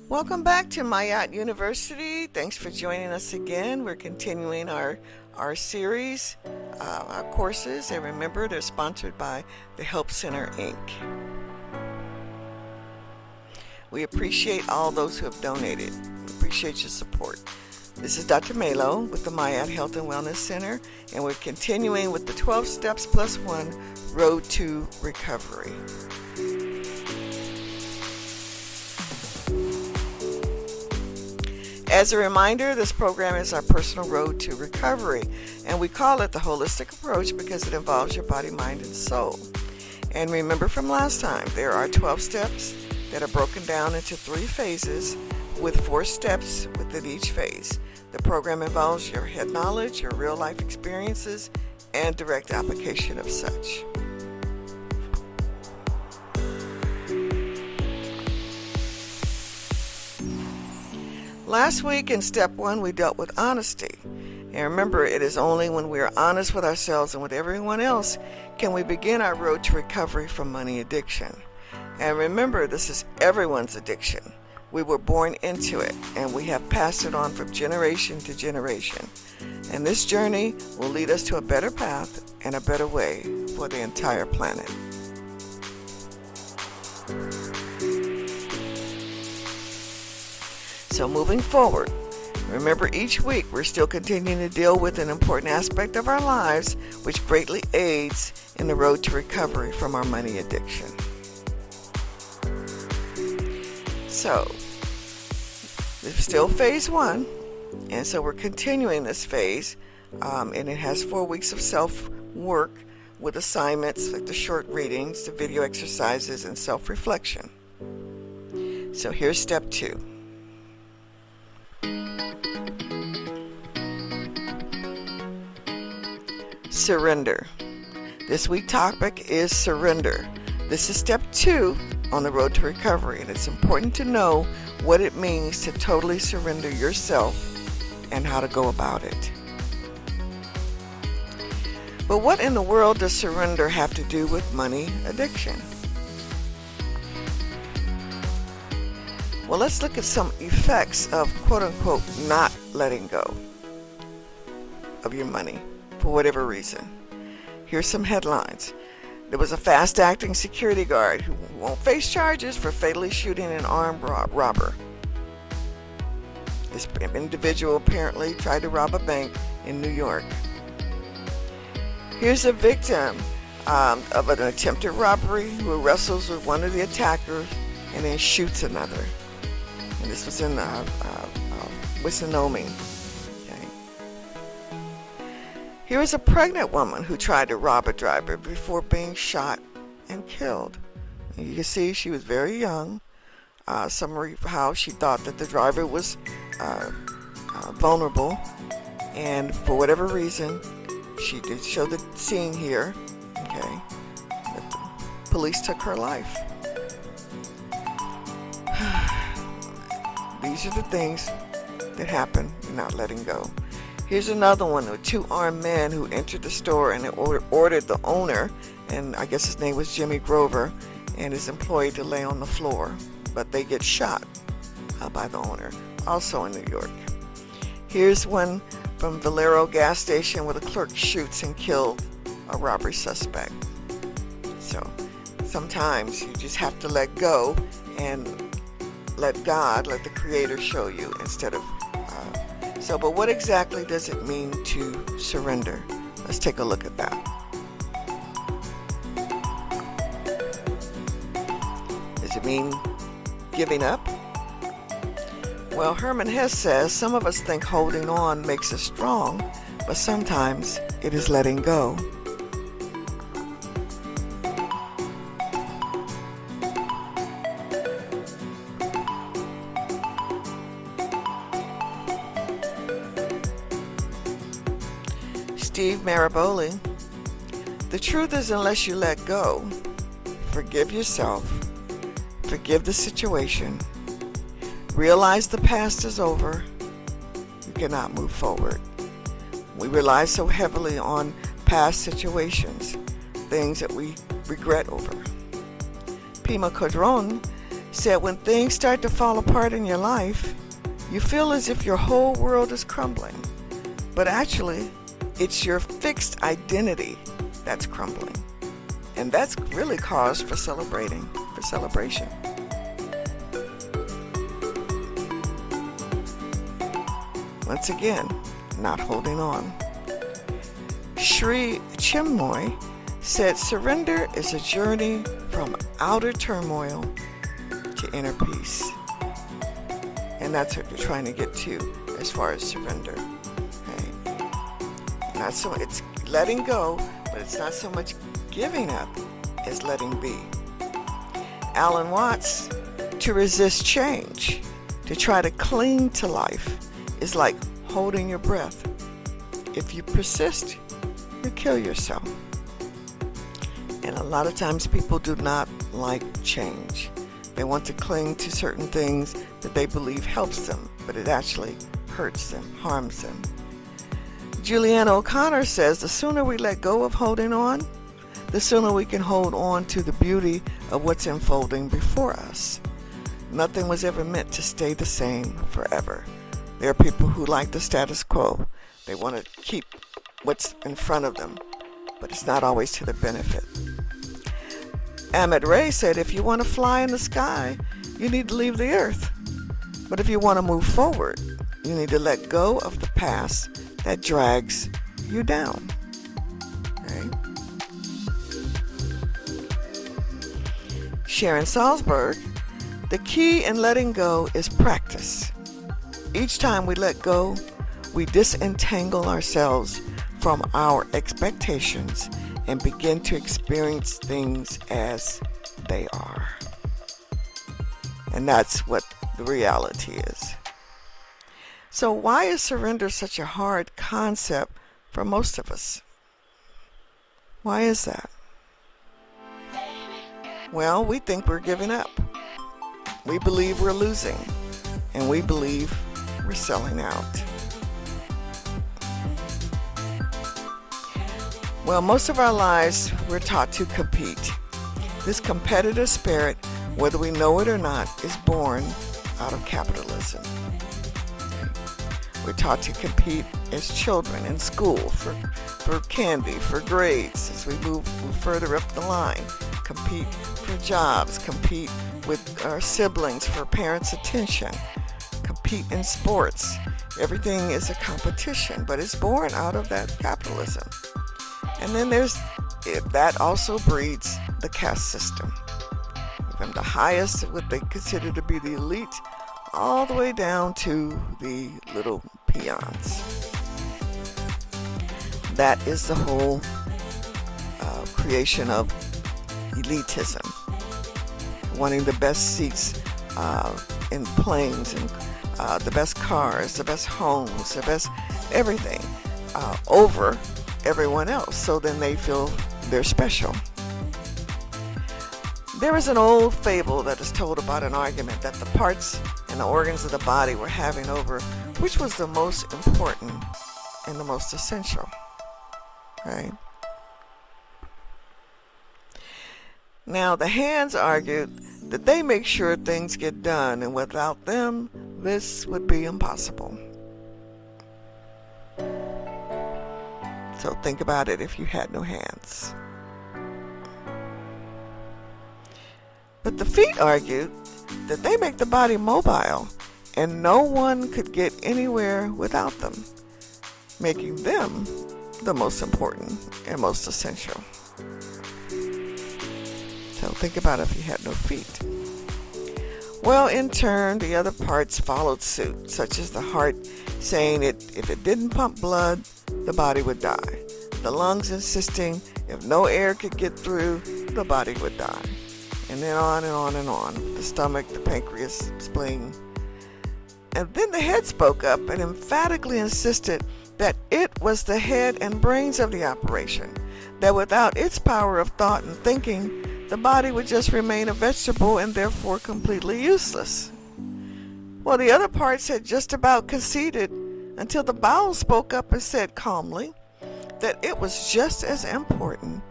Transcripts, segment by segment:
Welcome back to Mayat University. Thanks for joining us again. We're continuing our series, our courses, and remember they're sponsored by the Help Center, Inc. We appreciate all those who have donated. We appreciate your support. This is Dr. Malo with the Mayat Health and Wellness Center, and we're continuing with the 12 Steps Plus One Road to Recovery. As a reminder, this program is our personal road to recovery, and we call it the holistic approach because it involves your body, mind, and soul. And remember from last time, there are 12 steps that are broken down into 3 phases with 4 steps within each phase. The program involves your head knowledge, your real-life experiences, and direct application of such. Last week in step 1, we dealt with honesty. And remember, it is only when we are honest with ourselves and with everyone else can we begin our road to recovery from money addiction. And remember, this is everyone's addiction. We were born into it, and we have passed it on from generation to generation. And this journey will lead us to a better path and a better way for the entire planet. So moving forward, remember each week we're still continuing to deal with an important aspect of our lives which greatly aids in the road to recovery from our money addiction. So, it's still phase 1, and so we're continuing this phase, and it has 4 weeks of self-work with assignments like the short readings, the video exercises, and self-reflection. So here's step 2. Surrender. This week's topic is surrender. This is step 2 on the road to recovery, and it's important to know what it means to totally surrender yourself and how to go about it. But what in the world does surrender have to do with money addiction? Well, let's look at some effects of quote-unquote not letting go of your money for whatever reason. Here's some headlines. There was a fast-acting security guard who won't face charges for fatally shooting an armed robber. This individual apparently tried to rob a bank in New York. Here's a victim of an attempted robbery who wrestles with one of the attackers and then shoots another. And this was in Wyoming. Here is a pregnant woman who tried to rob a driver before being shot and killed. And you can see she was very young. Summary of how she thought that the driver was vulnerable, and for whatever reason, she did show the scene here. Okay, that the police took her life. These are the things that happen. You're not letting go. Here's another one with 2 armed men who entered the store and ordered the owner, and I guess his name was Jimmy Grover, and his employee to lay on the floor. But they get shot by the owner, also in New York. Here's one from Valero gas station where the clerk shoots and kills a robbery suspect. So sometimes you just have to let go and let God, let the Creator show you instead of but what exactly does it mean to surrender? Let's take a look at that. Does it mean giving up? Well, Herman Hesse says some of us think holding on makes us strong, but sometimes it is letting go. Steve Maraboli. The truth is, unless you let go, forgive yourself, forgive the situation, realize the past is over, you cannot move forward. We rely so heavily on past situations, things that we regret over. Pima Codron said when things start to fall apart in your life, you feel as if your whole world is crumbling. But actually, it's your fixed identity that's crumbling. And that's really cause for celebration. Once again, not holding on. Sri Chinmoy said surrender is a journey from outer turmoil to inner peace. And that's what you're trying to get to as far as surrender. Okay? Not so it's letting go, but it's not so much giving up as letting be. Alan Watts, to resist change, to try to cling to life, is like holding your breath. If you persist, you kill yourself. And a lot of times people do not like change. They want to cling to certain things that they believe helps them, but it actually hurts them, harms them. Julianne O'Connor says the sooner we let go of holding on, the sooner we can hold on to the beauty of what's unfolding before us. Nothing was ever meant to stay the same forever. There are people who like the status quo. They want to keep what's in front of them, but it's not always to their benefit. Ahmed Ray said if you want to fly in the sky, you need to leave the earth. But if you want to move forward, you need to let go of the past that drags you down. Okay? Sharon Salzberg, the key in letting go is practice. Each time we let go, we disentangle ourselves from our expectations and begin to experience things as they are. And that's what the reality is. So why is surrender such a hard concept for most of us? Why is that? Well, we think we're giving up. We believe we're losing. And we believe we're selling out. Well, most of our lives we're taught to compete. This competitive spirit, whether we know it or not, is born out of capitalism. We're taught to compete as children in school for candy, for grades, as we move further up the line. Compete for jobs, compete with our siblings for parents' attention, compete in sports. Everything is a competition, but it's born out of that capitalism. And then that also breeds the caste system. From the highest, what they consider to be the elite, all the way down to the little peons. That is the whole creation of elitism. Wanting the best seats in planes and the best cars, the best homes, the best everything over everyone else, so then they feel they're special. There is an old fable that is told about an argument that the parts and the organs of the body were having over which was the most important and the most essential, right? Now, the hands argued that they make sure things get done, and without them, this would be impossible. So think about it if you had no hands. But the feet argued that they make the body mobile, and no one could get anywhere without them, making them the most important and most essential. So think about if you had no feet. Well, in turn, the other parts followed suit, such as the heart saying if it didn't pump blood, the body would die. The lungs insisting if no air could get through, the body would die. And then on and on and on. The stomach, the pancreas, spleen. And then the head spoke up and emphatically insisted that it was the head and brains of the operation, that without its power of thought and thinking, the body would just remain a vegetable and therefore completely useless. Well, the other parts had just about conceded until the bowels spoke up and said calmly that it was just as important,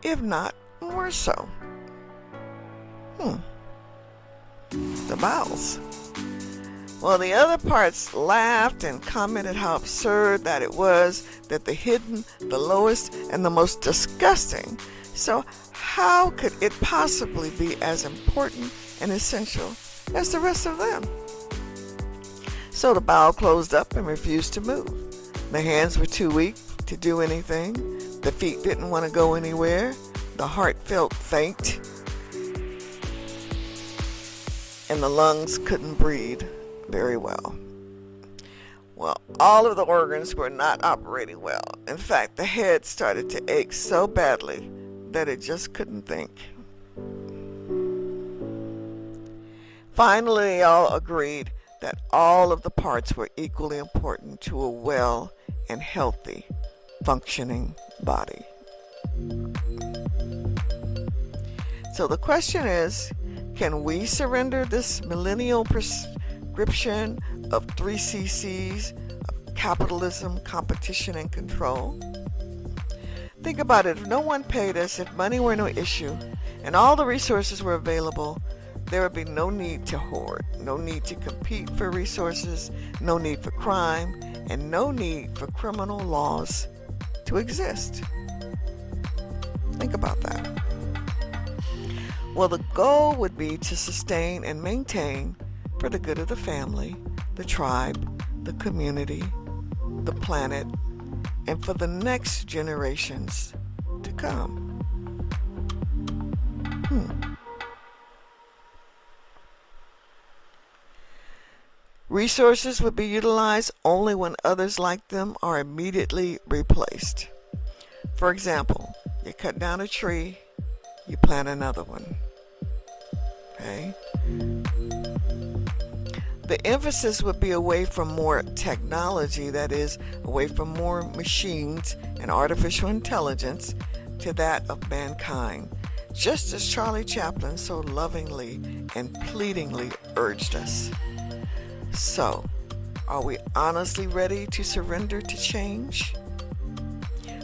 if not more so. the bowels. Well, the other parts laughed and commented how absurd that it was, that the hidden, the lowest, and the most disgusting. So how could it possibly be as important and essential as the rest of them? So the bowel closed up and refused to move. The hands were too weak to do anything. The feet didn't want to go anywhere. The heart felt faint. And the lungs couldn't breathe very well. Well, all of the organs were not operating well. In fact, the head started to ache so badly that it just couldn't think. Finally, they all agreed that all of the parts were equally important to a well and healthy, functioning body. So the question is, can we surrender this millennial prescription of 3 CCs of capitalism, competition, and control? Think about it. If no one paid us, if money were no issue, and all the resources were available, there would be no need to hoard, no need to compete for resources, no need for crime, and no need for criminal laws to exist. Think about that. Well, the goal would be to sustain and maintain for the good of the family, the tribe, the community, the planet, and for the next generations to come. Resources would be utilized only when others like them are immediately replaced. For example, you cut down a tree, you plant another one. Okay? The emphasis would be away from more technology, that is, away from more machines and artificial intelligence, to that of mankind, just as Charlie Chaplin so lovingly and pleadingly urged us. So, are we honestly ready to surrender to change?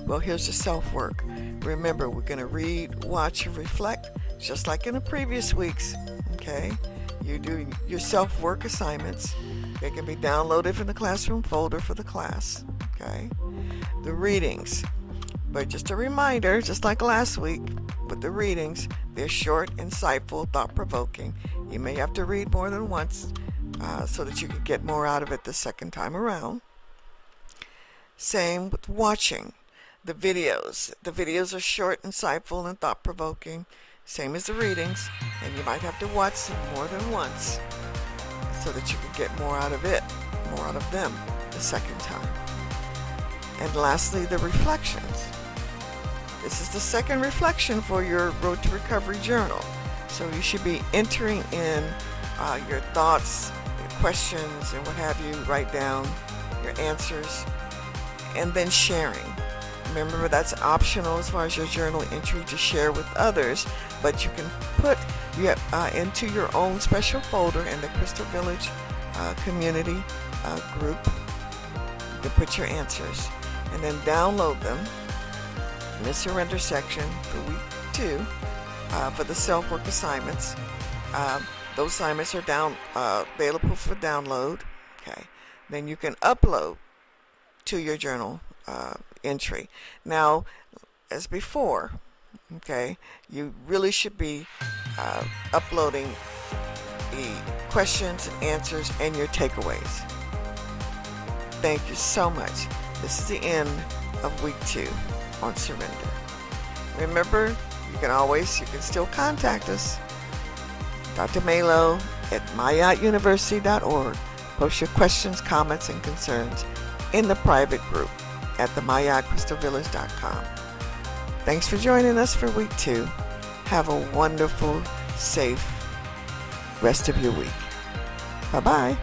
Well, here's the self-work. Remember, we're going to read, watch, and reflect, just like in the previous weeks, okay? You do your self-work assignments. They can be downloaded from the classroom folder for the class, okay? The readings. But just a reminder, just like last week, with the readings, they're short, insightful, thought-provoking. You may have to read more than once so that you can get more out of it the second time around. Same with watching the videos. The videos are short, insightful, and thought-provoking. Same as the readings, and you might have to watch them more than once so that you can get more out of it, more out of them the second time. And lastly, the reflections. This is the second reflection for your Road to Recovery journal. So you should be entering in your thoughts, your questions, and what have you. Write down your answers, and then sharing. Remember, that's optional as far as your journal entry to share with others, but you can put into your own special folder in the Crystal Village community group. You can put your answers and then download them in the surrender section for week 2 for the self-work assignments. Those assignments are available for download. Okay, then you can upload to your journal entry. Now, as before, okay, you really should be uploading the questions and answers and your takeaways. Thank you so much. This is the end of week 2 on surrender. Remember, you can still contact us, Dr. Malo at mayatuniversity.org. Post your questions, comments, and concerns in the private group at the mayatcrystalvillage.com. Thanks for joining us for week 2. Have a wonderful, safe rest of your week. Bye-bye.